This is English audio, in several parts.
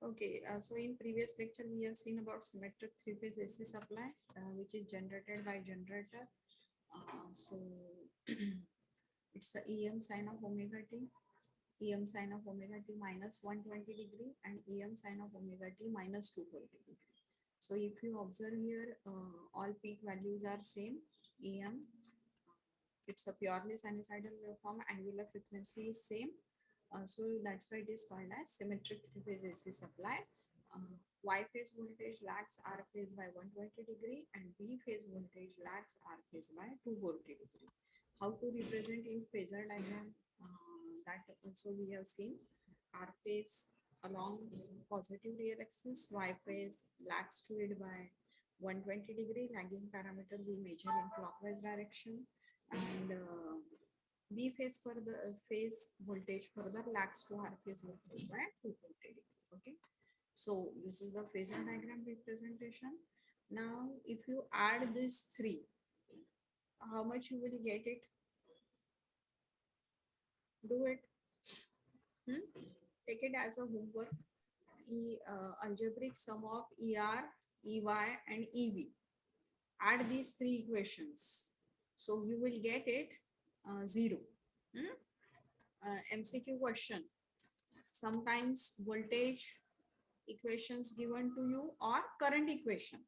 Okay, so in previous lecture we have seen about symmetric three-phase AC supply, which is generated by generator. So it's a EM sine of omega t, EM sine of omega t minus 120 degree, and EM sine of omega t minus 240 degree. So if you observe here, all peak values are same. EM, it's a purely sinusoidal waveform, angular frequency is same. So that's why it is called as symmetric three-phase AC supply. Y phase voltage lags R phase by 120 degree, and B phase voltage lags R phase by 240 degree. How to represent in phasor diagram? That also we have seen. R phase along positive real axis, Y phase lags to it by 120 degree. Lagging parameter we measure in clockwise direction, and B phase further phase voltage further lags to R phase voltage by 240 degree. Okay, so this is the phasor diagram representation. Now if you add these three, how much you will get it? Do it. Take it as a homework. Algebraic sum of ER, EY and EB. Add these three equations, so you will get it 0. MCQ question. Sometimes voltage equations given to you or current equation.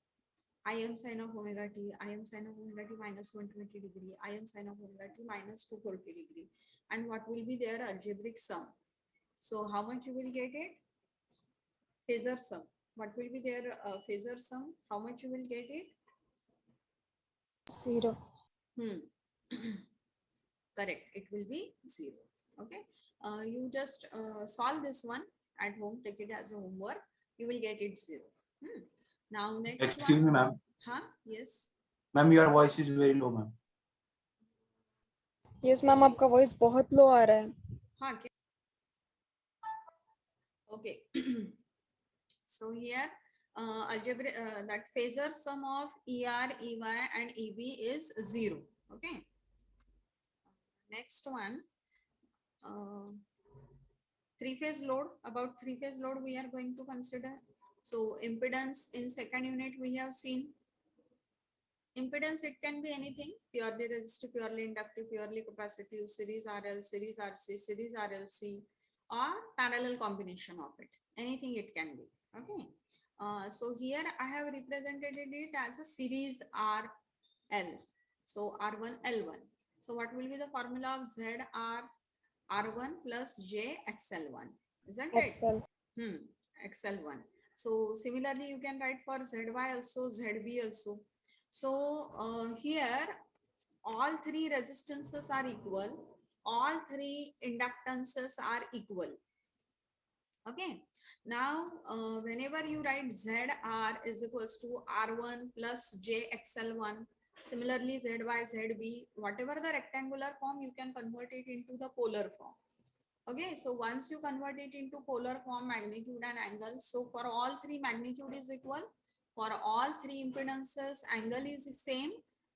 I am sine of omega t, I am sine of omega t minus 120 degree, I am sine of omega t minus 240 degree. And what will be their algebraic sum? So how much you will get it? Phasor sum. What will be their phasor sum? How much you will get it? 0. Correct. It will be 0. Okay. You just solve this one at home. Take it as a homework. You will get it 0. Now next Excuse me, ma'am. Huh? Yes. Ma'am, your voice is very low, ma'am. Yes, ma'am. आपका voice बहुत low आ रहा है. हाँ. Okay. So here algebra that phasor sum of ER, EY and EB is 0. Okay. Next one. Three-phase load. About three-phase load we are going to consider. So impedance in second unit we have seen. Impedance, it can be anything: purely resistive, purely inductive, purely capacitive, series RL, series RC, series RLC, or parallel combination of it. Anything it can be. Okay. So here I have represented it as a series RL. So R1 L1. So what will be the formula of ZR R1 plus J XL1? Isn't it? XL. XL1. So similarly you can write for ZY also, ZB also. So here all three resistances are equal, all three inductances are equal. Okay. Now whenever you write ZR is equals to R1 plus JXL1, similarly ZY, ZB, whatever the rectangular form, you can convert it into the polar form. Okay, so once you convert it into polar form, magnitude and angle, so for all three magnitude is equal, for all three impedances angle is the same,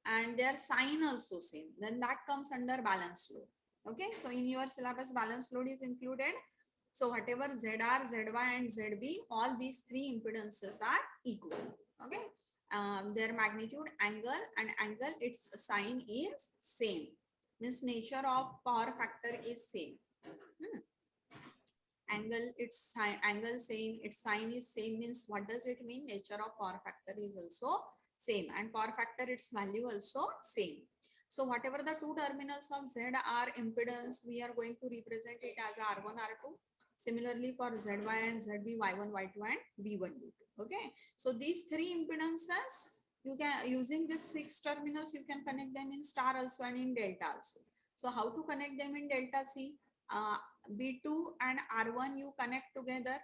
and their sign also same, then that comes under balance load. Okay, so in your syllabus balance load is included. So whatever ZR, ZY and ZB, all these three impedances are equal. Okay, their magnitude, angle and angle, its sign is same, means nature of power factor is same. Angle, its sign, angle same, its sign is same, means what does it mean? Nature of power factor is also same, and power factor, its value also same. So whatever the two terminals of ZR impedance, we are going to represent it as R1 R2. Similarly for ZY and ZB, Y1 Y2 and B1 B2. Okay, so these three impedances, you can, using these 6 terminals, you can connect them in star also and in delta also. So how to connect them in delta? See, B2 and R1 you connect together,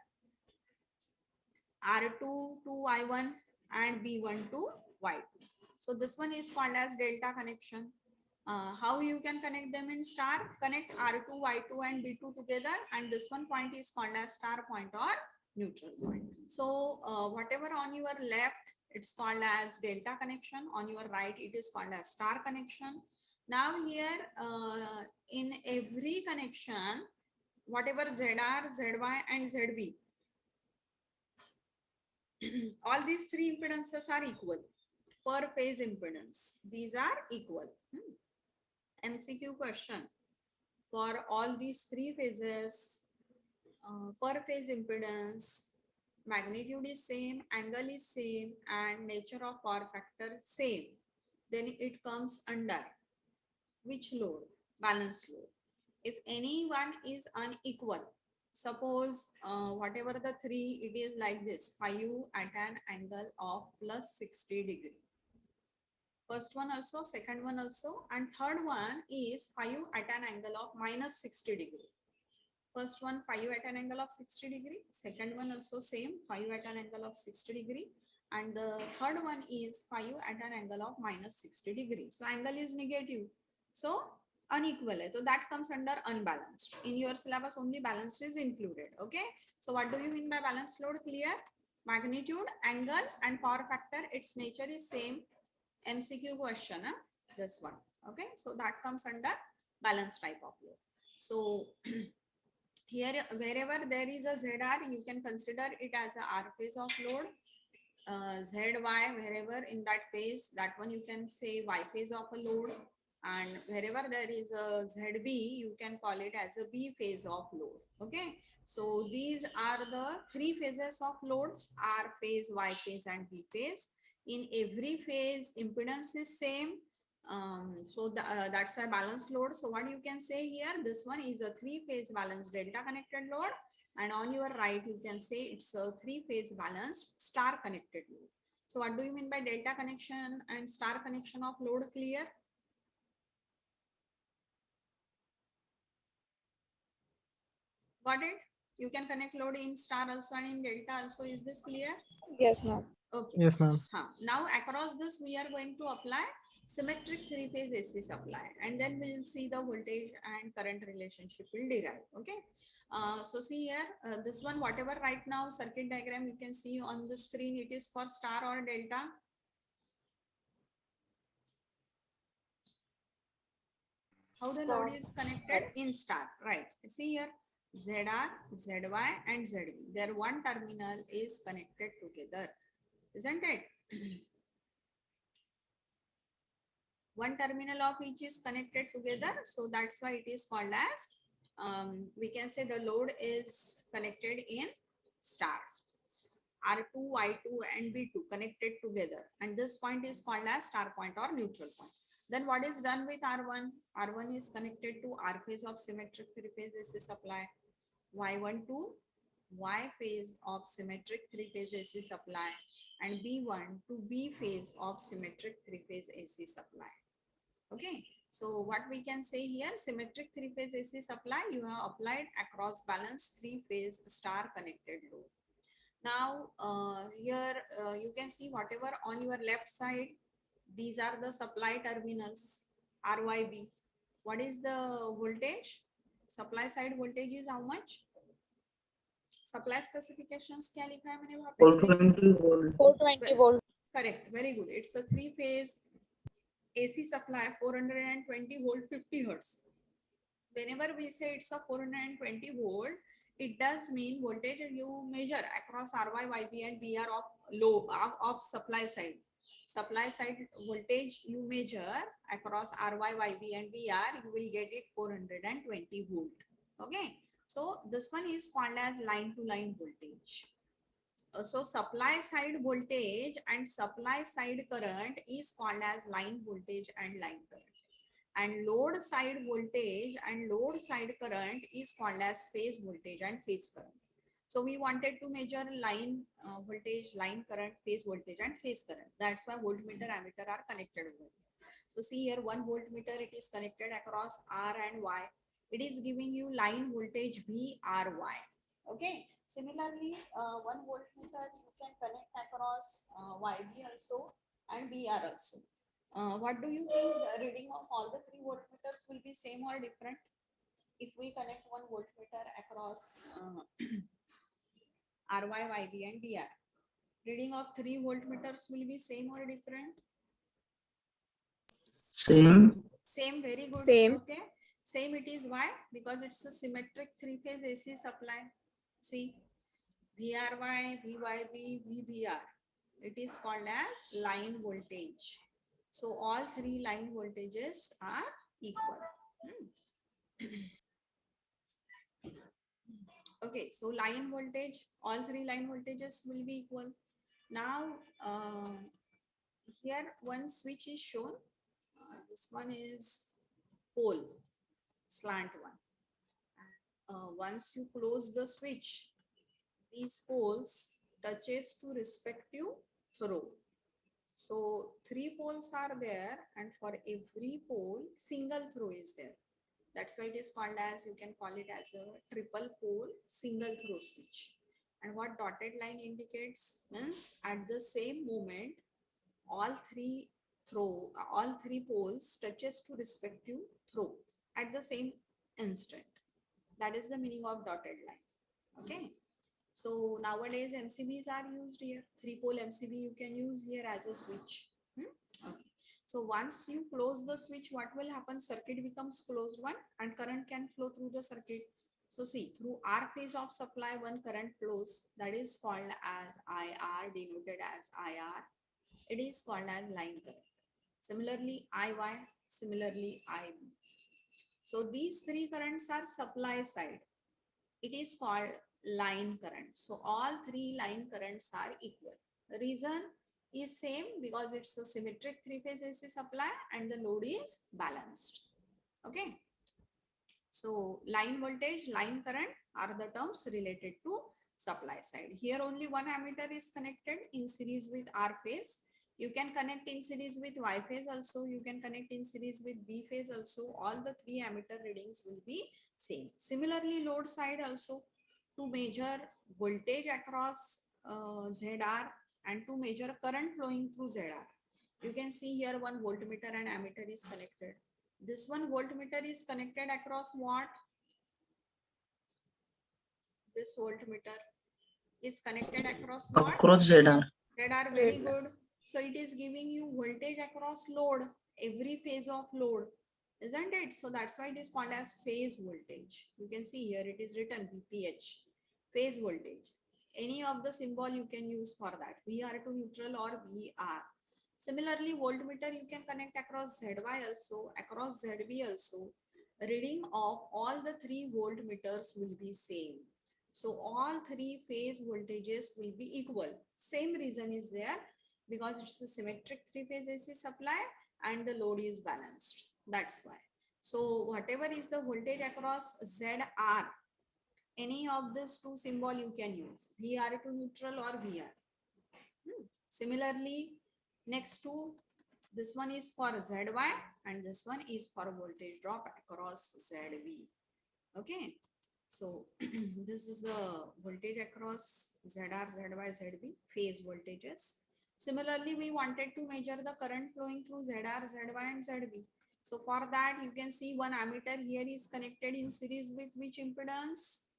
R2 to Y1 and B1 to Y2. So this one is called as delta connection. How you can connect them in star? Connect R2, Y2 and B2 together, and this one point is called as star point or neutral point. So whatever on your left, it's called as delta connection. On your right, it is called as star connection. Now here in every connection, whatever ZR, ZY and ZB, all these three impedances are equal. Per phase impedance, these are equal. MCQ question. For all these three phases, per phase impedance, magnitude is same, angle is same, and nature of power factor same, then it comes under which load? Balance load. If any one is unequal, suppose whatever the three, it is like this, phi u at an angle of plus 60 degree. First one also, second one also, and third one is phi u at an angle of minus 60 degree. First one phi u at an angle of 60 degree, second one also same, phi u at an angle of 60 degree, and the third one is phi u at an angle of minus 60 degree. So angle is negative, so unequal hai, so that comes under unbalanced. In your syllabus only balanced is included. Okay, so what do you mean by balanced load? Clear? Magnitude, angle and power factor, its nature is same. MCQ question, this one. Okay, so that comes under balanced type of load. So here wherever there is a ZR, you can consider it as a R phase of load. ZY, wherever in that phase, that one you can say Y phase of a load, and wherever there is a ZB, you can call it as a B phase of load. Okay, so these are the three phases of load: R phase, Y phase and B phase. In every phase impedance is same, so that's why balanced load. So what you can say here, this one is a three phase balanced delta connected load, and on your right you can say it's a three phase balanced star connected load. So what do you mean by delta connection and star connection of load? Clear? Got it? You can connect load in star also and in delta also. Is this clear? Yes, ma'am. Okay. Yes, ma'am. Now across this we are going to apply symmetric three phase AC supply, and then we will see the voltage and current relationship will derive. Okay. So see here, this one, whatever right now circuit diagram you can see on the screen, it is for star or delta. How the load is connected? In star, right? See here, ZR, ZY and ZB. Their one terminal is connected together, isn't it? One terminal of each is connected together, so that's why it is called as, we can say the load is connected in star. R2, Y2 and B2 connected together, and this point is called as star point or neutral point. Then what is done with R1? R1 is connected to R phase of symmetric three phase AC supply, Y1 to Y phase of symmetric three phase AC supply, and B1 to B phase of symmetric three phase AC supply. Okay, so what we can say here, symmetric three phase AC supply you have applied across balanced three phase star connected load. Now here you can see whatever on your left side, these are the supply terminals, RYB. What is the voltage? Supply side voltage is how much? Supply specifications क्या लिखा है मैंने वहाँ पे? 420 volt. 420 volt. Correct, very good. It's a three phase AC supply, 420 volt, 50 hertz. Whenever we say it's a 420 volt, it does mean voltage you measure across RY, YB and BR of low of supply side. Supply side voltage you measure across RY, YB and BR, you will get it 420 volt. Okay, so this one is called as line to line voltage. So supply side voltage and supply side current is called as line voltage and line current, and load side voltage and load side current is called as phase voltage and phase current. So we wanted to measure line voltage, line current, phase voltage and phase current. That's why voltmeter, ammeter are connected over here. So see here, one voltmeter, it is connected across R and Y. It is giving you line voltage VRY. Okay. Similarly, 1 voltmeter you can connect across YB also and BR also. What do you think the reading of all the three voltmeters will be same or different? If we connect 1 voltmeter across RY, YB and BR, reading of 3 voltmeters will be same or different? Same. Same, very good. Same. Okay, same it is. Why? Because it's a symmetric three phase AC supply. See, VRY, VYB, VBR. It is called as line voltage. So all three line voltages are equal. Okay, so line voltage, all three line voltages will be equal. Now, here one switch is shown. This one is pole, slant one. Once you close the switch, these poles touches to respective throw. So three poles are there, and for every pole, single throw is there. That's why it is called as, you can call it as a triple pole single throw switch. And what dotted line indicates means at the same moment, all three poles touches to respective throw at the same instant. That is the meaning of dotted line. Okay. So nowadays MCBs are used here. 3-pole MCB you can use here as a switch. Okay. So once you close the switch, what will happen? Circuit becomes closed one and current can flow through the circuit. So see, through R phase of supply, one current flows, that is called as IR, denoted as IR. It is called as line current. Similarly, IY, similarly IB. So these three currents are supply side. It is called line current. So all three line currents are equal. The reason is same because it's a symmetric three-phase AC supply and the load is balanced. Okay. So line voltage, line current are the terms related to supply side. Here only one ammeter is connected in series with R phase. You can connect in series with Y phase also. You can connect in series with B phase also. All the three ammeter readings will be same. Similarly, load side also, to measure voltage across ZR and to measure current flowing through ZR. You can see here one voltmeter and ammeter is connected. This one voltmeter is connected across what? This voltmeter is connected across what? Across ZR. ZR, very good. So it is giving you voltage across load, every phase of load, isn't it? So that's why it is called as phase voltage. You can see here it is written VPH, phase voltage. Any of the symbol you can use for that, VR to neutral or VR. Similarly, voltmeter you can connect across ZY also, across ZB also. Reading of all the three voltmeters will be same. So all three phase voltages will be equal. Same reason is there because it's a symmetric three-phase AC supply and the load is balanced. That's why. So whatever is the voltage across ZR, any of these two symbol you can use, VR to neutral or VR. Similarly, next to this one is for ZY and this one is for voltage drop across ZB. Okay. So this is the voltage across ZR, ZY, ZB, phase voltages. Similarly, we wanted to measure the current flowing through ZR, ZY and ZB. So for that, you can see one ammeter here is connected in series with which impedance?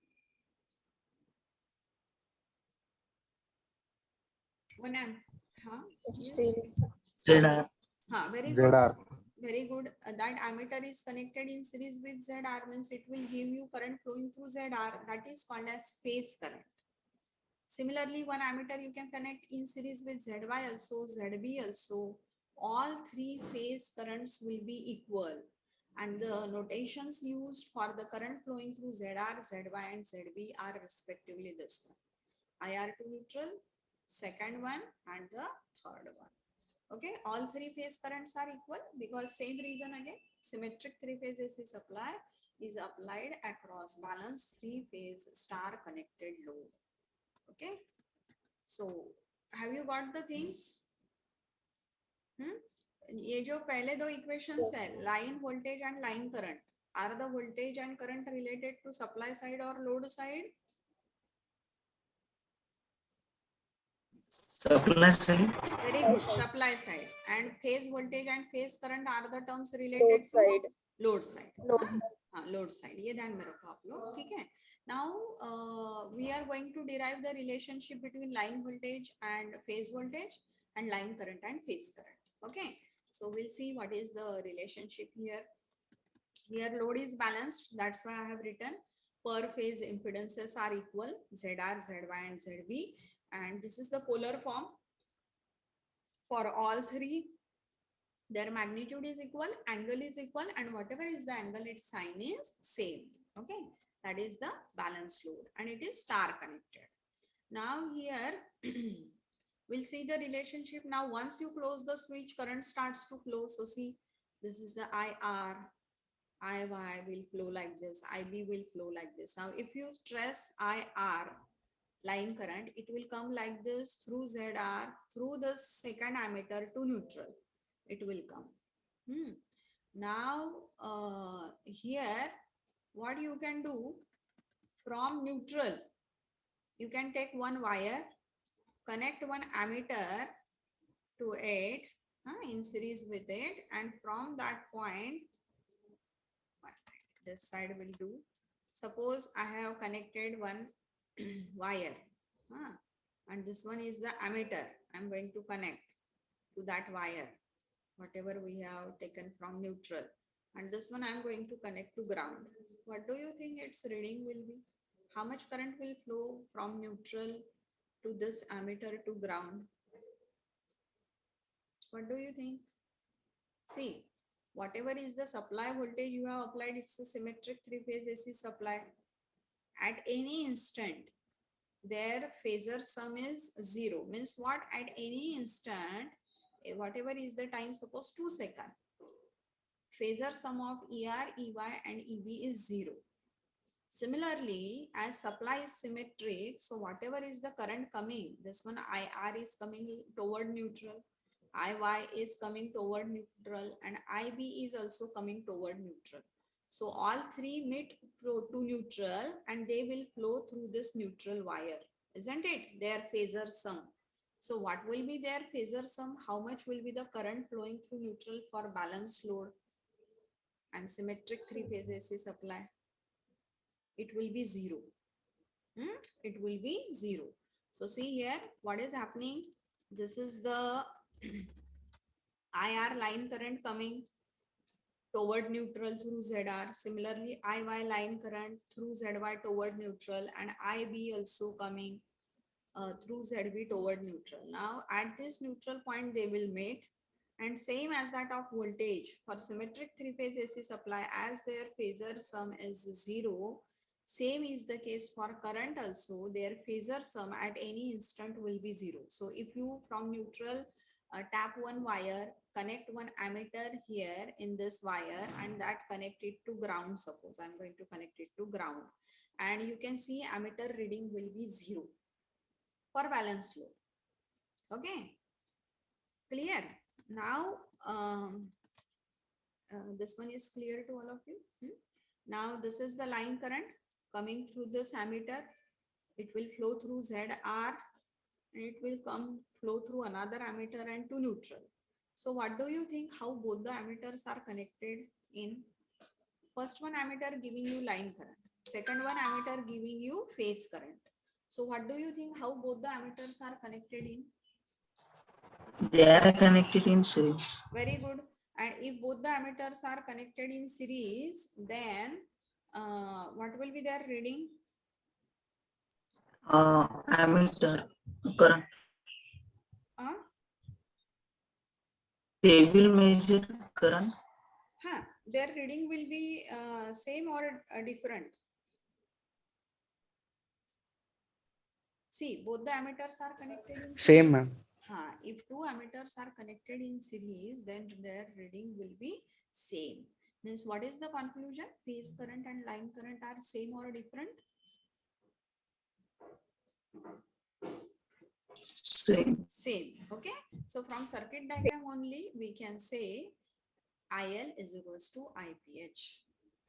1 amp. Huh? Yes. ZR. Very good. ZR. Very good. That ammeter is connected in series with ZR, means it will give you current flowing through ZR. That is called as phase current. Similarly, one ammeter you can connect in series with ZY also, ZB also. All three phase currents will be equal. And the notations used for the current flowing through ZR, ZY and ZB are respectively this one. IR to neutral, second one and the third one. Okay, all three phase currents are equal because same reason again, symmetric three-phase AC supply is applied across balanced three-phase star connected load. Okay, so have you got the things? ये जो पहले दो equations है, line voltage and line current, are the voltage and current related to supply side or load side? Supply side. Very good, supply side. And phase voltage and phase current are the terms related to load side. Load side. ये ध्यान में रखो आप लोग, ठीक है? Now we are going to derive the relationship between line voltage and phase voltage and line current and phase current. Okay, so we'll see what is the relationship here. Here load is balanced, that's why I have written per phase impedances are equal, ZR, ZY and ZB, and this is the polar form for all three. Their magnitude is equal, angle is equal, and whatever is the angle, its sign is same. Okay, that is the balance load, and it is star connected. Now here we'll see the relationship. Now once you close the switch, current starts to flow. So see, this is the IR, IY will flow like this, IB will flow like this. Now if you stress IR, line current, it will come like this through ZR, through the second ammeter to neutral. It will come. Now here what you can do, from neutral you can take one wire, connect one ammeter to it in series with it, and from that point, this side will do. Suppose I have connected one wire and this one is the ammeter. I'm going to connect to that wire, whatever we have taken from neutral, and this one I'm going to connect to ground. What do you think its reading will be? How much current will flow from neutral to this ammeter to ground? What do you think? See, whatever is the supply voltage you have applied, it's a symmetric three-phase AC supply. At any instant, their phasor sum is 0. Means what? At any instant, whatever is the time, suppose 2 seconds, phasor sum of ER, EY and EB is 0. Similarly, as supply is symmetric, so whatever is the current coming, this one IR is coming toward neutral, IY is coming toward neutral, and IB is also coming toward neutral. So all three meet to neutral and they will flow through this neutral wire, isn't it? Their phasor sum. So what will be their phasor sum? How much will be the current flowing through neutral for balanced load and symmetric three-phase AC supply? It will be 0. It will be 0. So see here what is happening. This is the IR line current coming toward neutral through ZR. Similarly, IY line current through ZY toward neutral, and IB also coming through ZB toward neutral. Now at this neutral point they will meet, and same as that of voltage for symmetric three-phase AC supply, as their phasor sum is 0, same is the case for current also. Their phasor sum at any instant will be 0. So if you from neutral tap one wire, connect one ammeter here in this wire, and that connect it to ground. Suppose I'm going to connect it to ground, and you can see ammeter reading will be 0 for balance load. Okay, clear? Now this one is clear to all of you. Now this is the line current coming through this ammeter. It will flow through ZR and it will come flow through another ammeter and to neutral. So what do you think how both the ammeters are connected in? First one ammeter giving you line current, second one ammeter giving you phase current. So what do you think how both the ammeters are connected in? They are connected in series. Very good. And if both the ammeters are connected in series, then what will be their reading? Ammeter current. Uh, They will measure current. their reading will be same or different? See, both the ammeters are connected in series. Same, ma'am. If two ammeters are connected in series, then their reading will be same. Means what is the conclusion? Phase current and line current are same or different? Same. Same. Okay. So from circuit diagram only we can say IL is equals to IPH.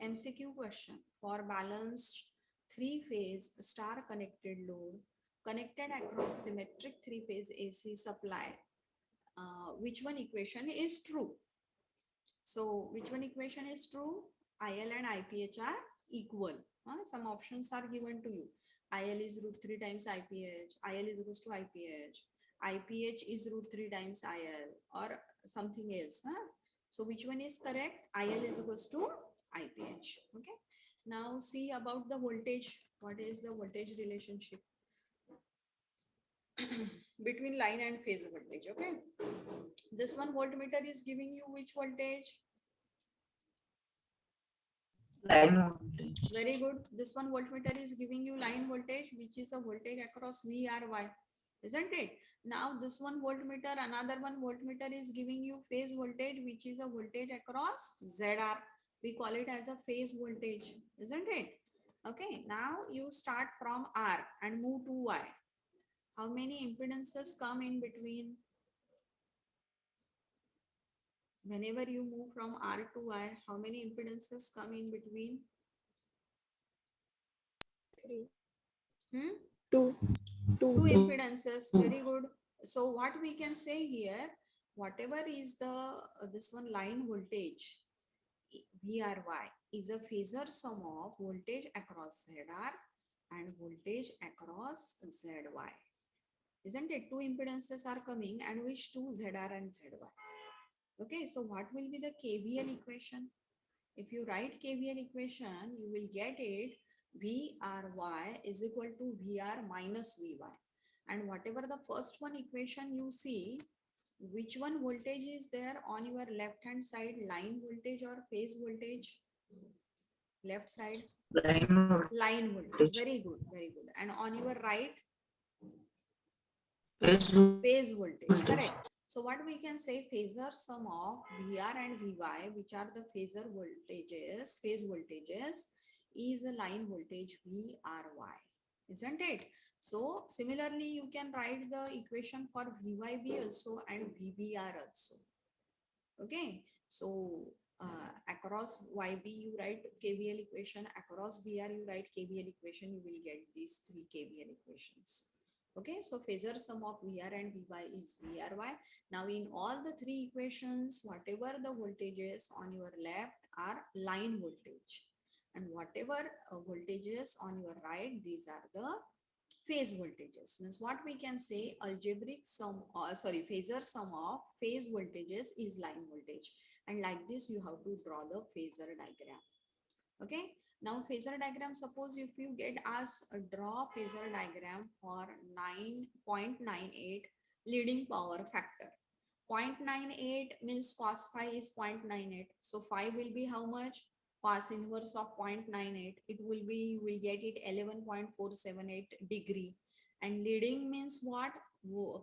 MCQ question: for balanced three-phase star connected load connected across symmetric three-phase AC supply, which one equation is true? So which one equation is true? IL and IPH are equal. Some options are given to you. IL is √3 times IPH, IL is equals to IPH, IPH is √3 times IL, or something else. So which one is correct? IL is equals to IPH. Okay. Now see about the voltage. What is the voltage relationship between line and phase voltage? Okay, this one voltmeter is giving you which voltage? Line voltage. Very good. This one voltmeter is giving you line voltage, which is a voltage across VRY, isn't it? Now this one voltmeter, another one voltmeter is giving you phase voltage, which is a voltage across ZR. We call it as a phase voltage, isn't it? Okay, now you start from R and move to Y. How many impedances come in between? Whenever you move from R to Y, how many impedances come in between? 3, Hmm? 2, Two 2. impedances. Very good. So what we can say here, whatever is the this one line voltage VRY is a phasor sum of voltage across ZR and voltage across ZY. Isn't it? Two impedances are coming, and which two? ZR and ZY. Okay, so what will be the KVL equation? If you write KVL equation, you will get it VRY is equal to VR minus VY. And whatever the first one equation you see, which one voltage is there on your left hand side, line voltage or phase voltage? Left side, Line voltage. line voltage. Very good, very good. And on your right, phase voltage. Correct. So what we can say, phasor sum of VR and VY, which are the phasor voltages, phase voltages, is a line voltage VRY, isn't it? So similarly, you can write the equation for VYB also and VBR also. Okay, so across YB you write KVL equation, across VR you write KVL equation, you will get these three KVL equations. Okay, so phasor sum of VR and VY is VRY. Now in all the three equations, whatever the voltages on your left are line voltage, and whatever voltages on your right, these are the phase voltages. Means what we can say, algebraic sum, phasor sum of phase voltages is line voltage, and like this you have to draw the phasor diagram. Okay, now phasor diagram, suppose if you get asked draw phasor diagram for 9.98 leading power factor. 0.98 means cos phi is 0.98, so phi will be how much? Cos inverse of 0.98, it will be, you will get it 11.478 degree. And leading means what?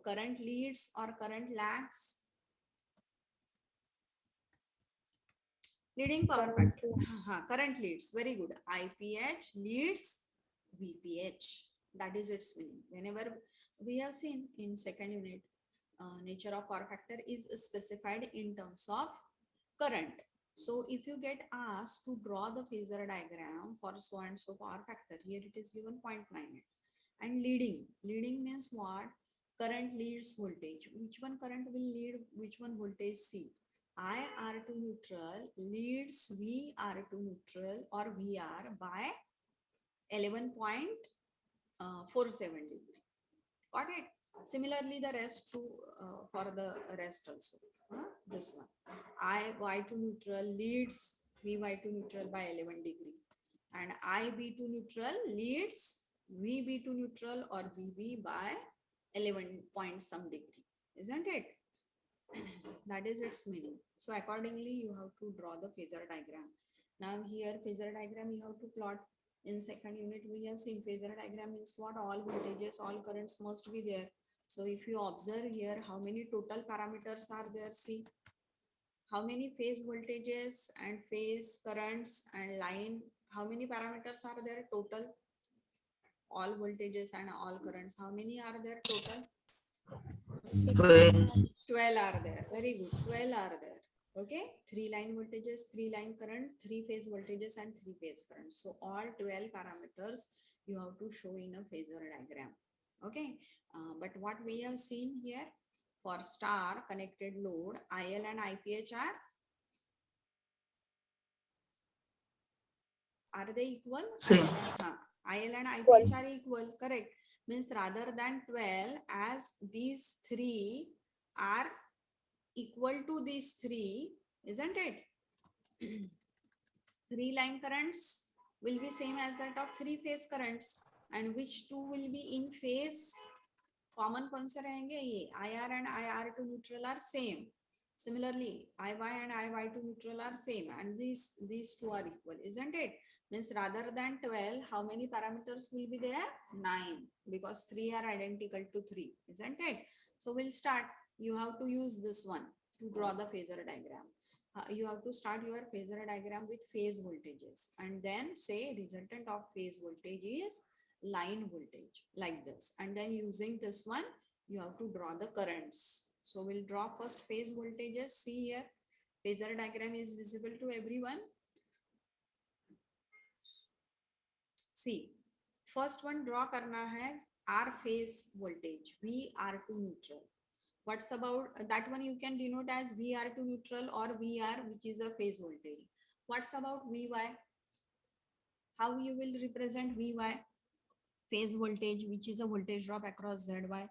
Current leads or current lags? Leading power factor. Current leads. Very good. IPH leads VPH. That is its meaning. Whenever we have seen in second unit, nature of power factor is specified in terms of current. So if you get asked to draw the phasor diagram for so and so power factor, here it is given 0.98. And leading means what? Current leads voltage. Which one current will lead which one voltage? C. IR2 neutral leads VR2 neutral or VR by 11.47 degree. Got it? Similarly, the rest true for the rest also. This one, IY2 neutral leads VY2 neutral by 11 degree, and IB2 neutral leads VB2 neutral or VB by 11 point some degree, isn't it? That is its meaning. So accordingly, you have to draw the phasor diagram. Now here phasor diagram you have to plot. In second unit we have seen phasor diagram means what? All voltages, all currents must be there. So if you observe here, how many total parameters are there? See, how many phase voltages and phase currents and line, how many parameters are there total? All voltages and all currents, how many are there total? 12 are there. Very good. 12 are there. Okay. 3 line voltages, 3 line current, 3 phase voltages and 3 phase current. So all 12 parameters you have to show in a phasor diagram. Okay. But what we have seen here, for star connected load, IL and IPH are they equal? Same. IL and IPH are equal. Correct. Means rather than 12, as these 3 are equal to these 3, isn't it? 3 line currents will be same as that of three phase currents, and which two will be in phase? Common कौन से रहेंगे? ये IR and IR2 neutral are same. Similarly, IY and IY2 neutral are same, and these two are equal, isn't it? Means rather than 12, how many parameters will be there? 9, because 3 are identical to 3, isn't it? So we'll start. You have to use this one to draw the phasor diagram. You have to start your phasor diagram with phase voltages, and then say resultant of phase voltage is line voltage, like this, and then using this one you have to draw the currents. So we'll draw first phase voltages. See here, phasor diagram is visible to everyone. See, first one draw karna hai R phase voltage, VR2 neutral. What's about that one? You can denote as VR2 neutral or VR, which is a phase voltage. What's about VY? How you will represent VY? Phase voltage, which is a voltage drop across ZY.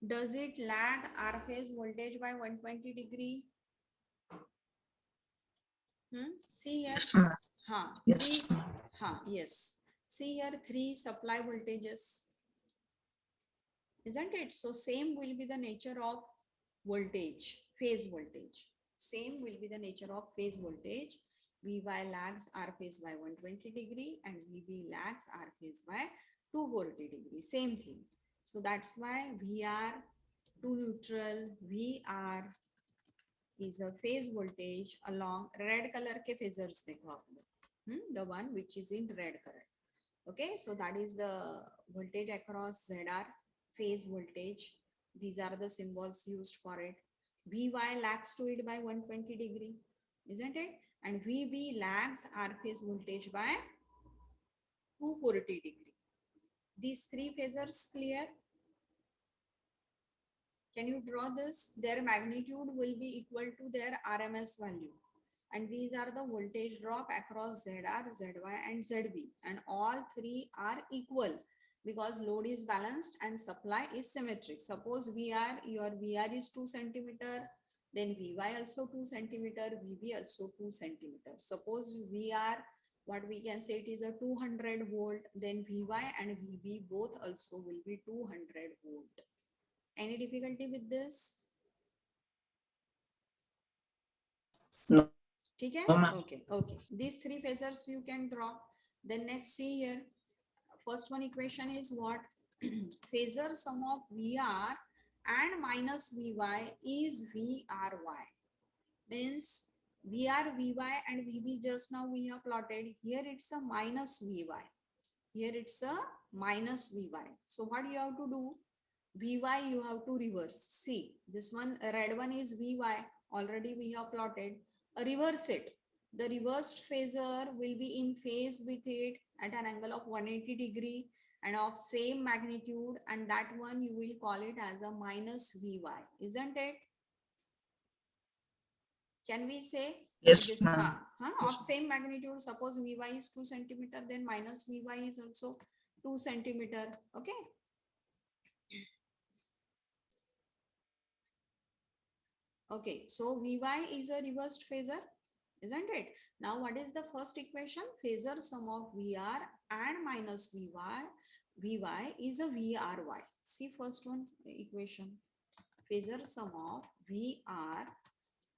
Does it lag R phase voltage by 120 degree? See here. Yes, ma'am. Yes, Three. ma'am. Yes. See here, three supply voltages, isn't it? So same will be the nature of voltage, phase voltage. Same will be the nature of phase voltage. VY lags R phase by 120 degree and VB lags R phase by 240 degree. Same thing. So that's why VR to neutral, VR is a phase voltage along red color ke phasors dekho aap log. The one which is in red color. Okay, so that is the voltage across ZR, phase voltage. These are the symbols used for it. VY lags to it by 120 degree, isn't it? And VB lags R phase voltage by 240 degree. These three phasors clear? Can you draw this? Their magnitude will be equal to their RMS value. And these are the voltage drop across ZR, ZY and ZB. And all three are equal because load is balanced and supply is symmetric. Suppose your VR is 2 centimeter, then VY also 2 centimeter, VB also 2 centimeter. Suppose VR, what we can say, it is a 200 volt, then VY and VB both also will be 200 volt. Any difficulty with this? No. ठीक है? No, ma'am. Okay. These three phasors you can draw. Then next, see here. First one equation is what? Phasor sum of VR and minus VY is VRY. Means VR, VY and VB just now we have plotted. Here it's a minus VY. Here it's a minus VY. So what you have to do? VY you have to reverse. See, this one, red one is VY. Already we have plotted. Reverse it. The reversed phasor will be in phase with it at an angle of 180 degree and of same magnitude, and that one you will call it as a minus VY, isn't it? Can we say? Yes, This, ma'am. of same magnitude. Suppose VY is 2 centimeter, then minus VY is also 2 centimeter. Okay. Okay, so VY is a reversed phasor, isn't it? Now, what is the first equation? Phasor sum of VR and minus VY is a VRY. See first one equation. Phasor sum of VR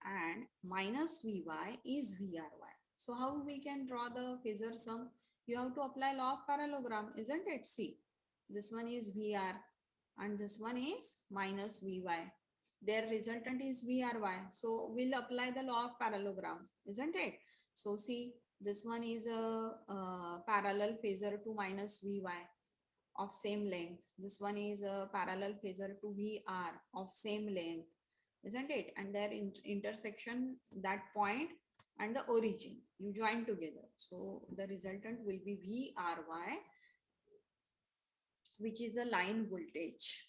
and minus VY is VRY. So how we can draw the phasor sum? You have to apply law of parallelogram, isn't it? See, this one is VR and this one is minus VY. Their resultant is VRY. So we'll apply the law of parallelogram, isn't it? So see, this one is a parallel phasor to minus VY of same length. This one is a parallel phasor to VR of same length, isn't it? And their intersection, that point and the origin, you join together. So the resultant will be VRY, which is a line voltage.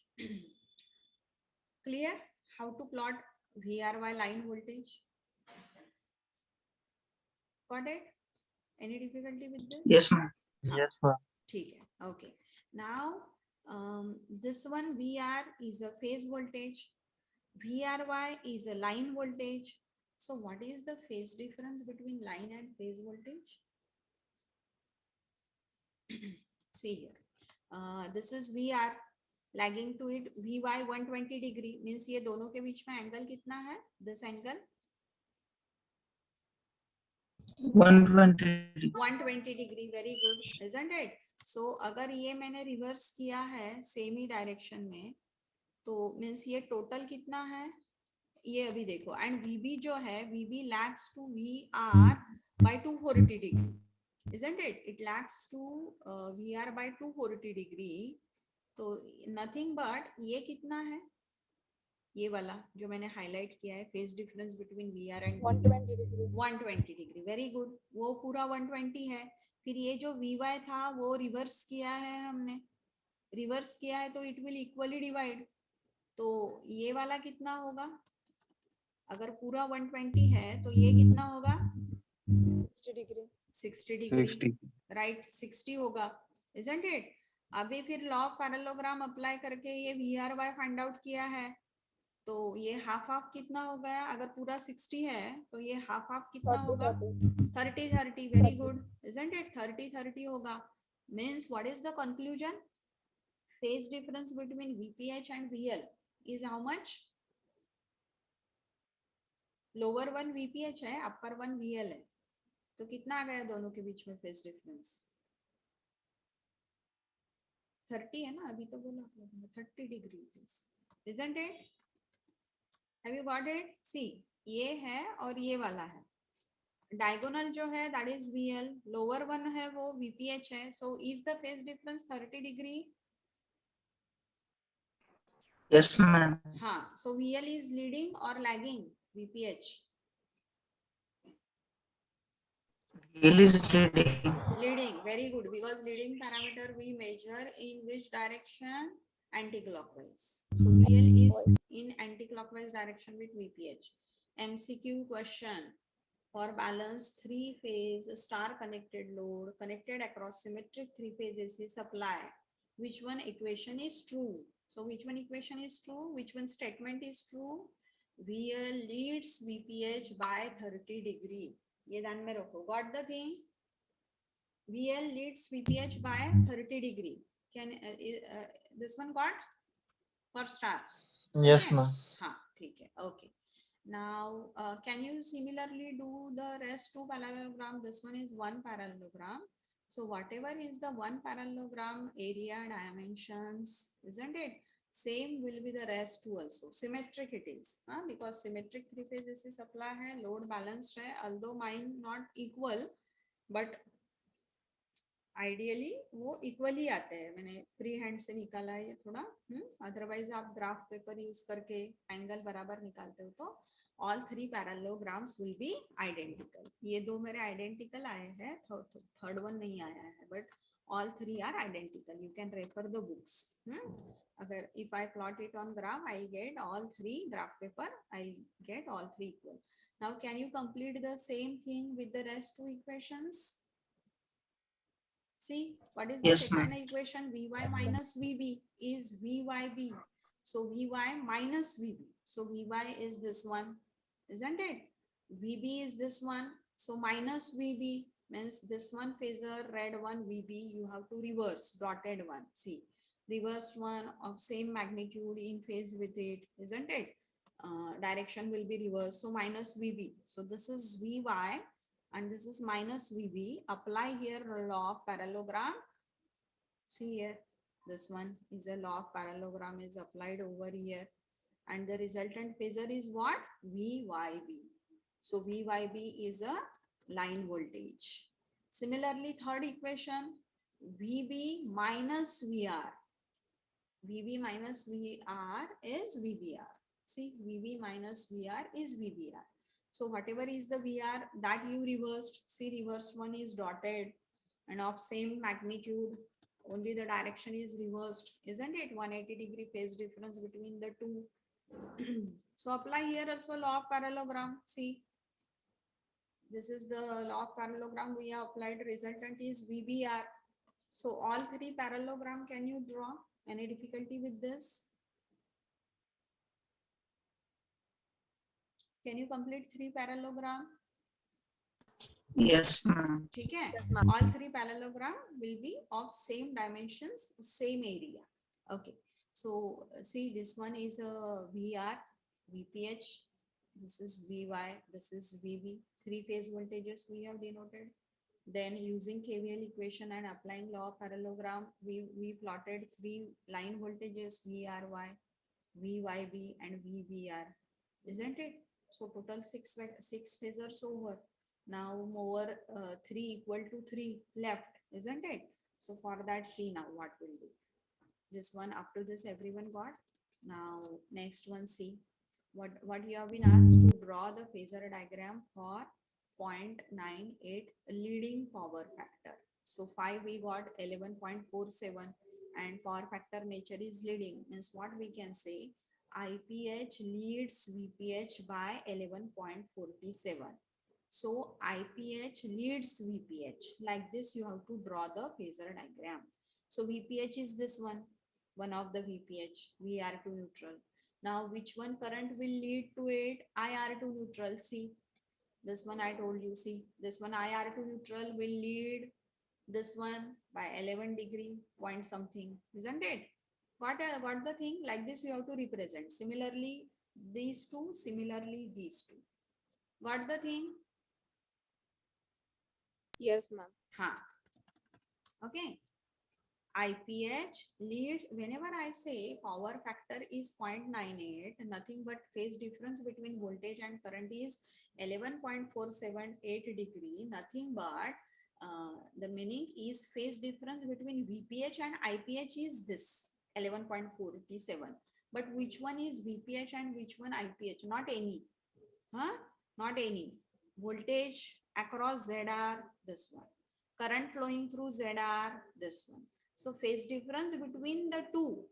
Clear? How to plot VRY line voltage? Got it? Any difficulty with this? Yes, ma'am. Yes, ma'am. Okay. Now, this one VR is a phase voltage. VRY is a line voltage. So what is the phase difference between line and phase voltage? See here, this is VR lagging to it, VY 120 degree means ये दोनों के बीच में angle कितना है? This angle 120. 120 degree. Very good, isn't it? So अगर ये मैंने reverse किया है सेम ही डायरेक्शन में, तो मीन्स ये टोटल कितना है? ये अभी देखो, एंड VB जो है, VB lags to VR by 240 degree, isn't it? It lags to VR by 240 degree. तो नथिंग बट ये कितना है? ये वाला जो मैंने हाईलाइट किया है, phase difference between VR and 120 degree. 120 degree. Very good, वो पूरा 120 है. फिर ये जो VY था वो रिवर्स किया है हमने, रिवर्स किया है तो इट विल इक्वली डिवाइड. तो ये वाला कितना होगा? अगर पूरा 120 है तो ये कितना होगा? 60 degree. 60 डिग्री, राइट, 60 होगा, isn't it? अभी फिर लॉ ऑफ पैरेललोग्राम अप्लाई करके ये VRY फाइंड आउट किया है, तो ये हाफ हाफ कितना हो गया? अगर पूरा 60 है तो ये हाफ हाफ कितना 30, होगा? 30. 30 30. Very good, isn't it? 30 30 होगा. Means what is the conclusion? Phase difference between VPH and VL is how much? Lower one VPH है, अपर वन VL है, तो कितना आ गया दोनों के बीच में फेज डिफरेंस? 30 है ना, अभी तो बोला आप लोगों ने 30 degree, isn't it? Have you got it? See, ये है और ये वाला है. डायगोनल जो है that is VL, lower one है वो VPH है. So is the phase difference 30 degree? Yes, ma'am. हाँ. सो VL इज लीडिंग और lagging VPH? VL is leading. Leading. Very good, because leading parameter we measure in which direction? Anti-clockwise. So VL is in anti-clockwise direction with VPH. MCQ question. For balanced three-phase star-connected load connected across symmetric three-phase AC supply, which one equation is true? So which one equation is true? Which one statement is true? VL leads VPH by 30 degree. ये ध्यान में रखो. Got the thing? VL leads VPH by 30 degree. Can this one got for star? Yes, ma'am. हाँ, ठीक है. Okay. Now, can you similarly do the rest two parallelogram? This one is one parallelogram. So whatever is the one parallelogram area dimensions, isn't it? Same will be the rest two also. Symmetric it is, because symmetric three phase AC supply hai, load balanced hai. Although mine not equal, but ideally वो equally आते हैं. मैंने free hand से निकाला है ये थोड़ा. Otherwise आप ग्राफ पेपर यूज करके एंगल बराबर निकालते हो तो all three parallelograms will be identical. ये दो मेरे आइडेंटिकल आए हैं, थर्ड वन नहीं आया है, but all three are identical. You can refer the books. अगर if I plot it on graph I get all three, graph paper I get all three equal. Now can you complete the same thing with the rest two equations? See, what is the Yes, second ma'am. equation? Vy minus Vb is Vyb. So Vy minus Vb. So Vy is this one, isn't it? Vb is this one. So minus Vb means this one phasor, red one Vb, you have to reverse, dotted one. See, reversed one of same magnitude in phase with it, isn't it? Direction will be reversed. So minus Vb. So this is Vy. And this is minus VB. Apply here law of parallelogram. See here, this one is a law of parallelogram is applied over here, and the resultant phasor is what? VYB. So VYB is a line voltage. Similarly, third equation, VB minus VR. VB minus VR is VBR. See, VB minus VR is VBR. So whatever is the VR that you reversed, see, reversed one is dotted and of same magnitude, only the direction is reversed, isn't it? 180 degree phase difference between the two. So apply here also law of parallelogram. See, this is the law of parallelogram we have applied. Resultant is VBR. So all three parallelogram, can you draw? Any difficulty with this? Can you complete three parallelogram? Yes, ma'am. ठीक है, Yes, ma'am. all three parallelogram will be of same dimensions, same area. Okay, so see, this one is a VR, VPH, this is VY, this is VB, three phase voltages we have denoted. Then using KVL equation and applying law of parallelogram, we plotted three line voltages VRY, VYB and VBR, isn't it? So total six phasors over. Now more 3 equal to 3 left, isn't it? So for that, see now what we'll do. This one, up to this everyone got. Now next one, see what you have been asked to draw the phasor diagram for 0.98 leading power factor. So 5 we got 11.47 and power factor nature is leading, means what we can say, IPH leads VPH by 11.47. So IPH leads VPH. Like this you have to draw the phasor diagram. So VPH is this one of the VPH, VR to neutral. Now which one current will lead to it? IR to neutral. See, this one I told you, see, this one IR to neutral will lead this one by 11 degree point something, isn't it? Got the thing? Like this you have to represent. Similarly these two, similarly these two. Got the thing? Yes, ma'am. Ha. Okay. IPH leads, whenever I say power factor is 0.98, nothing but phase difference between voltage and current is 11.478 degree, nothing but the meaning is phase difference between VPH and IPH is this 11.47. But which one is VPH and which one IPH? Not any. Huh? Not any. Voltage across ZR, this one. Current flowing through ZR, this one. So phase difference between the two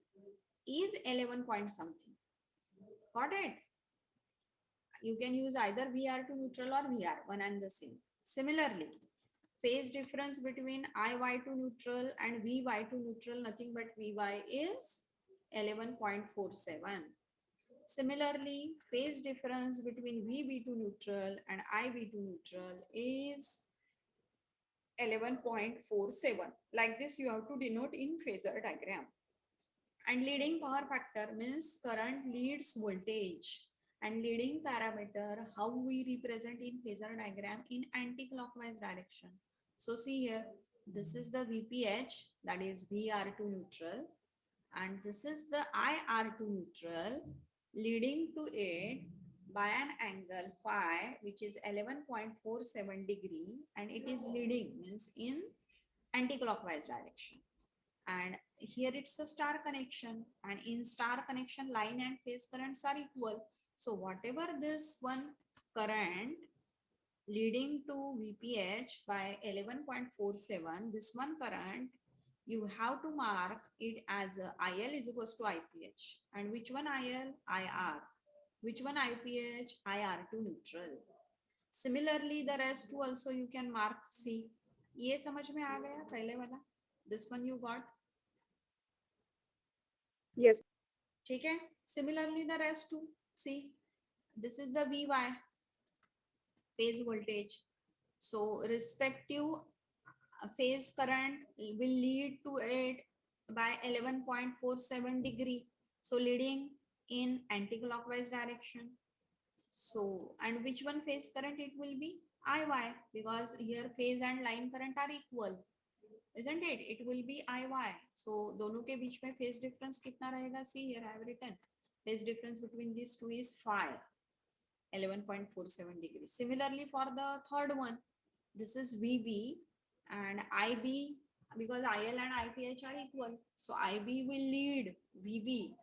is 11 point something. Got it? You can use either VR to neutral or VR, one and the same. Similarly, phase difference between IY to neutral and VY to neutral, nothing but VY is 11.47. Similarly, phase difference between VB to neutral and IB to neutral is 11.47. Like this you have to denote in phasor diagram. And leading power factor means current leads voltage, and leading parameter, how we represent in phasor diagram, in anti-clockwise direction. So see here, this is the VPH, that is VR to neutral, and this is the IR to neutral, leading to it by an angle phi, which is 11.47 degree, and it is leading means in anti-clockwise direction. And here it's a star connection, and in star connection line and phase currents are equal. So whatever this one current leading to VPH by 11.47, this one current, you have to mark it as IL is equals to IPH. And which one IL? IR. Which one IPH? IR to neutral. Similarly, the rest two also you can mark. See, ये समझ में आ गया पहले वाला? This one you got. Yes. ठीक है? Similarly, the rest two. See, this is the VY, phase voltage. So respective phase current will lead to it by 11.47 degree. So leading in anti-clockwise direction. So, and which one phase current it will be? IY, because here phase and line current are equal, isn't it? It will be IY. So दोनों के बीच में phase difference कितना रहेगा? See here I have written. Phase difference between these two is phi, 11.47 degrees. Similarly for the third one, this is VB and IB, because IL and IPH are equal. So IB will lead VB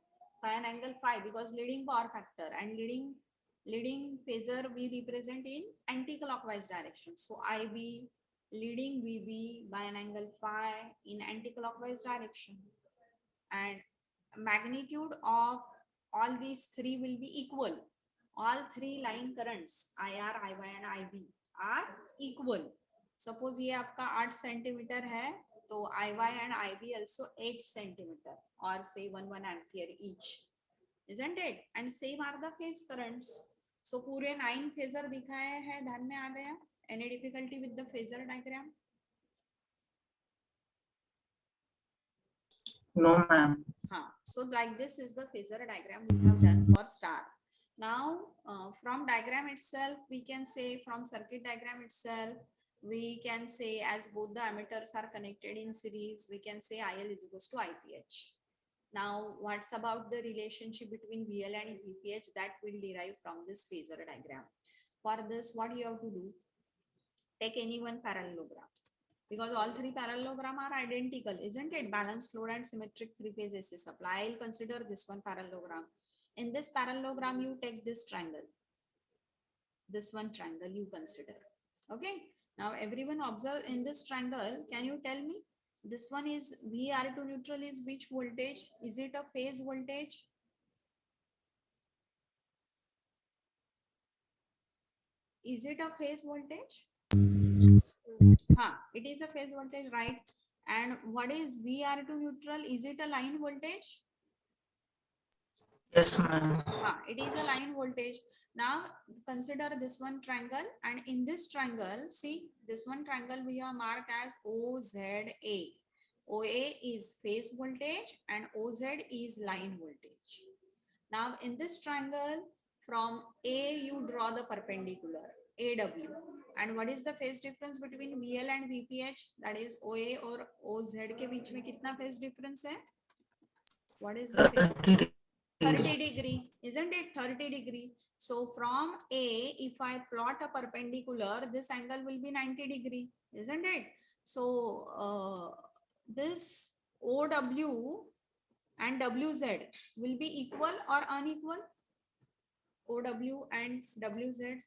by an angle phi, because leading power factor, and leading phasor we represent in anti-clockwise direction. So IB leading VB by an angle phi in anti-clockwise direction, and magnitude of all these three will be equal. All three line currents IR, IY and IB are equal. Suppose ये आपका 8 centimetre है, तो IY and IB also 8 centimetre, or say 1 ampere each, isn't it? And same are the phase currents. So पूरे 9 phasor दिखाए हैं, ध्यान में आ गया? Any difficulty with the phasor diagram? No, ma'am. So like this is the phasor diagram we have done for star. Now from diagram itself we can say, from circuit diagram itself we can say, as both the ammeters are connected in series, we can say IL is equals to IPH. Now what's about the relationship between VL and VPH, that will derive from this phasor diagram. For this, what you have to do, take any one parallelogram, because all three parallelogram are identical, isn't it? Balanced load and symmetric three-phase AC supply. I'll consider this one parallelogram. In this parallelogram, you take this triangle. This one triangle you consider. Okay. Now everyone observe in this triangle. Can you tell me? This one is VR to neutral is which voltage? Is it a phase voltage? Is it a phase voltage? It is a phase voltage, right? And what is VR to neutral? Is it a line voltage? Yes, ma'am. It is a line voltage. Now consider this one triangle, and in this triangle, see this one triangle we are marked as OZA. OA is phase voltage and OZ is line voltage. Now in this triangle, from A you draw the perpendicular AW. And what is the phase difference between VL and VPH? That is OA और OZ के बीच में कितना phase difference है? What is the phase? 30 degree, isn't it? 30 degree. So from A, if I plot a perpendicular, this angle will be 90 degree, isn't it? So this OW and WZ will be equal or unequal? OW and WZ,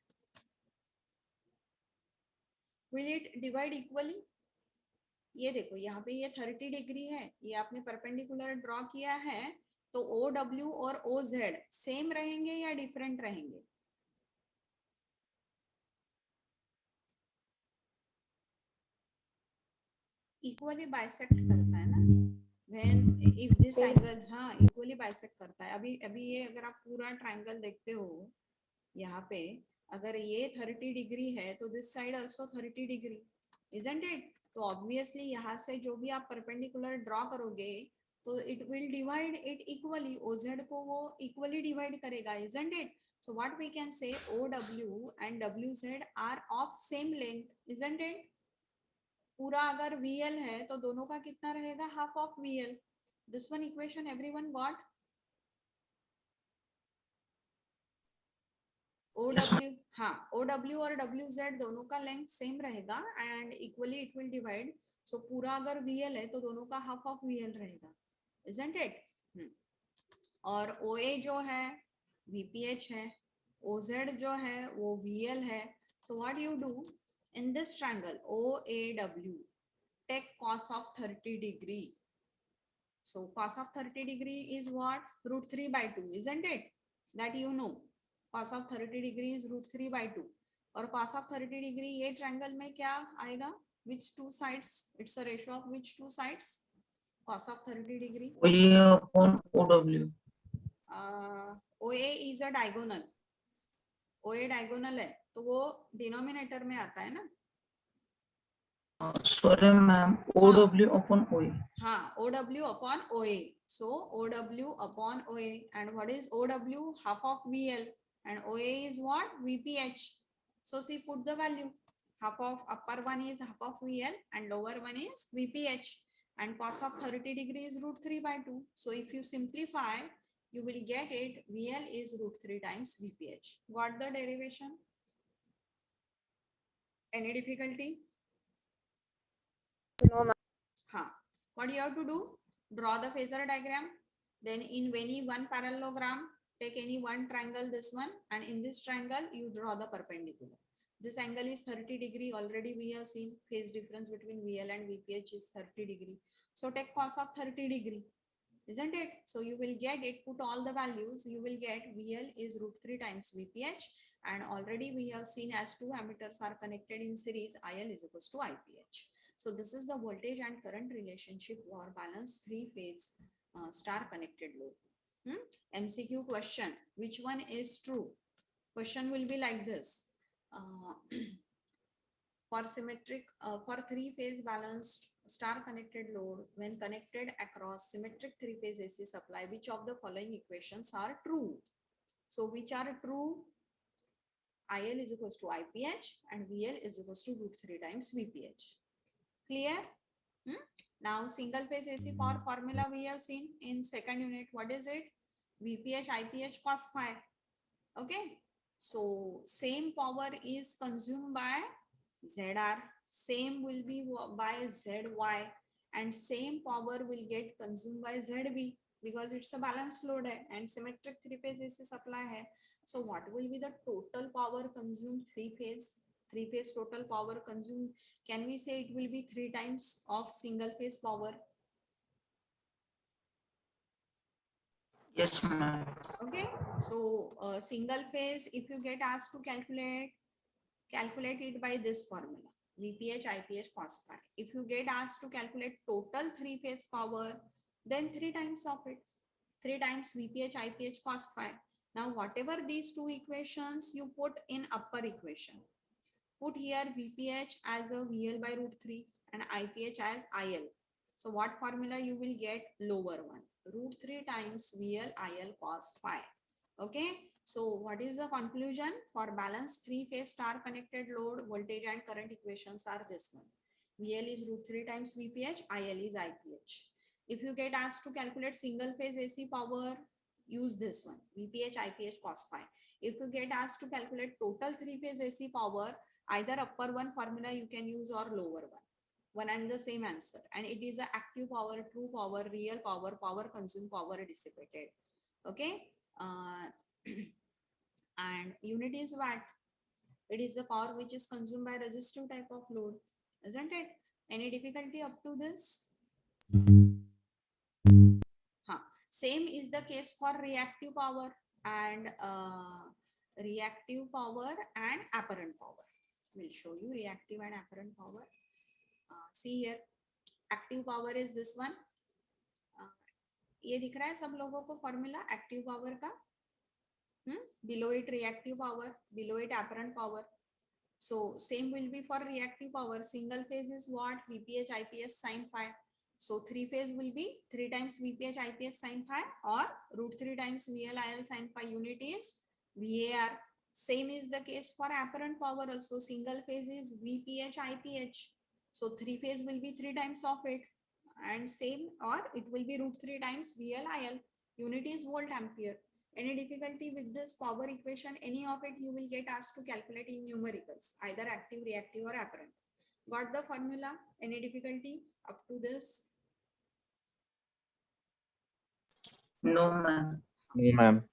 will it divide equally? ये देखो यहाँ पे ये 30 degree है, ये आपने perpendicular draw किया है, तो OW और OZ सेम रहेंगे या डिफरेंट रहेंगे? इक्वली बाइसेक्ट करता है ना, when if this angle equally bisect करता है. अभी ये अगर आप पूरा ट्रायंगल देखते हो, यहाँ पे अगर ये 30 डिग्री है तो this side also 30 degree, isn't it? तो ऑब्वियसली यहाँ से जो भी आप परपेंडिकुलर ड्रॉ करोगे तो it will divide it equally, OZ को वो इक्वली डिवाइड करेगा, isn't it? So what we can say, OW and WZ are of same length, isn't it? पूरा अगर VL है तो दोनों का कितना रहेगा? Half of VL. This one equation everyone got? OW और WZ दोनों का लेंथ सेम रहेगा and equally it will divide. So पूरा अगर VL है तो दोनों का हाफ ऑफ VL रहेगा, isn't it? और OA जो है VPH है, OZ जो है वो VL है. So what you do in this triangle OAW, take cos of 30 degree. So cos of 30 degree is what? √3/2, isn't it? That you know. Cos of 30 degree is √3/2. और cos of 30 degree ये triangle में क्या आएगा? Which two sides? It's a ratio of which two sides? Cos of 30 degree. OA upon OW. OA is a diagonal. OA diagonal है तो वो denominator में आता है ना. Sorry, ma'am. OW upon OA. OW upon OA. So OW upon OA, and what is OW? Half of VL, and OA is what? VPH. So see, put the value. Half of upper one is half of VL and lower one is VPH, and cos of 30 degree is √3/2. So if you simplify, you will get it. VL is √3 times VPH. Got the derivation? Any difficulty? No, ma'am. What you have to do? Draw the phasor diagram. Then in any one parallelogram, take any one triangle, this one, and in this triangle you draw the perpendicular. This angle is 30 degree. Already we have seen phase difference between VL and VPH is 30 degree. So take cos of 30 degree, isn't it? So you will get it, put all the values, you will get VL is √3 times VPH, and already we have seen as two ammeters are connected in series, IL is equals to IPH. So this is the voltage and current relationship for balanced three-phase star connected load. MCQ question, which one is true? Question will be like this. for symmetric, for three-phase balanced star connected load, when connected across symmetric three-phase AC supply, which of the following equations are true? So which are true? IL is equals to IPH and VL is equals to √3 times VPH. Clear? Now single phase AC power formula we have seen in second unit. What is it? VPH IPH cos phi. Okay. So same power is consumed by ZR, same will be by ZY, and same power will get consumed by ZB because it's a balanced load and symmetric three phase AC supply hai. So what will be the total power consumed three phase total power consumed? Can we say it will be 3 times of single phase power? Yes, ma'am. Okay, so single phase, if you get asked to calculate it by this formula, VPH IPH cos phi. If you get asked to calculate total three phase power, then 3 times of it, 3 times VPH IPH cos phi. Now whatever these two equations you put in upper equation, put here VPH as a VL by √3 and IPH as IL. So what formula you will get? Lower one, √3 times VL IL cos phi. Okay, so what is the conclusion? For balanced three-phase star connected load, voltage and current equations are this one. VL is √3 times VPH, IL is IPH. If you get asked to calculate single phase AC power, use this one, VPH IPH cos phi. If you get asked to calculate total three-phase AC power, either upper one formula you can use or lower one and the same answer. And it is a active power, true power, real power, power consumed, power dissipated. Okay. And unit is watt. It is the power which is consumed by resistive type of load, isn't it? Any difficulty up to this? Same is the case for reactive power and apparent power. We'll show you reactive and apparent power. See here, active power is this one. ये दिख रहा है सब लोगों को formula active power का? Below it reactive power, below it apparent power. So same will be for reactive power. Single phase is what? VPH IPS sin phi. So three phase will be 3 times VPH IPS sin phi or √3 times VL IL sin phi. Unit is VAR. Same is the case for apparent power also. Single phase is VPH IPH. So three phase will be 3 times of it. And same, or it will be √3 times VL IL. Unit is volt ampere. Any difficulty with this power equation? Any of it you will get asked to calculate in numericals, either active, reactive or apparent. Got the formula? Any difficulty up to this? No, ma'am. No, ma'am.